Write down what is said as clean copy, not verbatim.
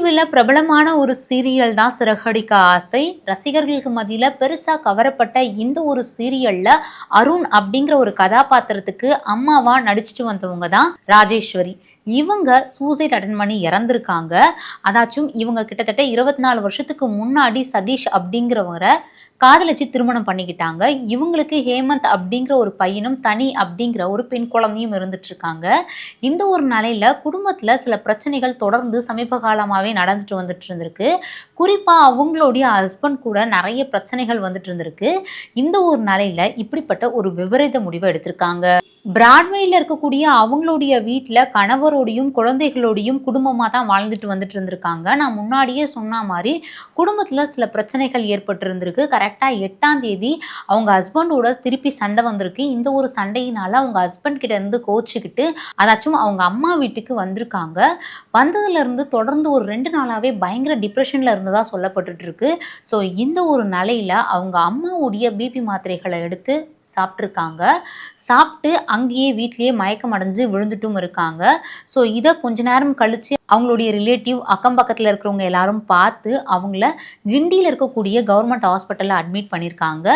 டிவில பிரபலமான ஒரு சீரியல் தான் சிறகடிக்க ஆசை. ரசிகர்களுக்கு மத்தியில பெருசா கவரப்பட்ட இந்த ஒரு சீரியல்ல அருண் அப்படிங்கிற ஒரு கதாபாத்திரத்துக்கு அம்மாவா நடிச்சுட்டு வந்தவங்க தான் ராஜேஸ்வரி. இவங்க சூசைட் அட்டெண்ட் பண்ணி இறந்திருக்காங்க. அதாச்சும் இவங்க கிட்டத்தட்ட 24 வருஷத்துக்கு முன்னாடி சதீஷ் அப்படிங்கிறவர காதலிச்சு திருமணம் பண்ணிக்கிட்டாங்க. இவங்களுக்கு ஹேமந்த் அப்படிங்கிற ஒரு பையனும், தனி அப்படிங்கிற ஒரு பெண் குழந்தையும் இருந்துட்டு இருக்காங்க. இந்த ஒரு நிலையில குடும்பத்துல சில பிரச்சனைகள் தொடர்ந்து சமீப காலமாவே நடந்துட்டு வந்துட்டு இருந்திருக்கு. குறிப்பா அவங்களுடைய ஹஸ்பண்ட் கூட நிறைய பிரச்சனைகள் வந்துட்டு இருந்திருக்கு. இந்த ஒரு நிலையில இப்படிப்பட்ட ஒரு விபரீத முடிவை எடுத்திருக்காங்க. பிராட்வேல இருக்கக்கூடிய அவங்களுடைய வீட்ல கணவரோடையும், குழந்தைகளோடையும் குடும்பமா தான் வாழ்ந்துட்டு வந்துட்டு இருந்திருக்காங்க. நான் முன்னாடியே சொன்ன மாரி, குடும்பத்துல சில பிரச்சனைகள் ஏற்பட்டிருந்திருக்கு. கரெக்ட்டா 8ஆம் தேதி அவங்க ஹஸ்பண்டோட திருப்பி சண்டை வந்திருக்கு. இந்த ஒரு சண்டையினால அவங்க ஹஸ்பண்ட் கிட்ட இருந்து கோச்சுக்கிட்டு, அதாச்சும் அவங்க அம்மா வீட்டுக்கு வந்திருக்காங்க. வந்ததுலருந்து தொடர்ந்து ஒரு 2 நாளாவே பயங்கர டிப்ரஷன்ல இருந்ததா சொல்லப்பட்டுட்டு இருக்கு. ஸோ இந்த ஒரு நிலையில அவங்க அம்மாவுடைய பிபி மாத்திரைகள எடுத்து சாப்ட்டுருக்காங்க. சாப்ட்டு அங்கேயே வீட்லயே மயக்கம் அடைஞ்சு விழுந்துட்டும் இருக்காங்க. ஸோ இத கொஞ்ச நேரம் கழிச்சு அவங்களுடைய ரிலேட்டிவ் அக்கம் பக்கத்துல இருக்கிறவங்க எல்லாரும் பார்த்து அவங்கள கிண்டியில இருக்கக்கூடிய கவர்மெண்ட் ஹாஸ்பிட்டல்ல அட்மிட் பண்ணியிருக்காங்க.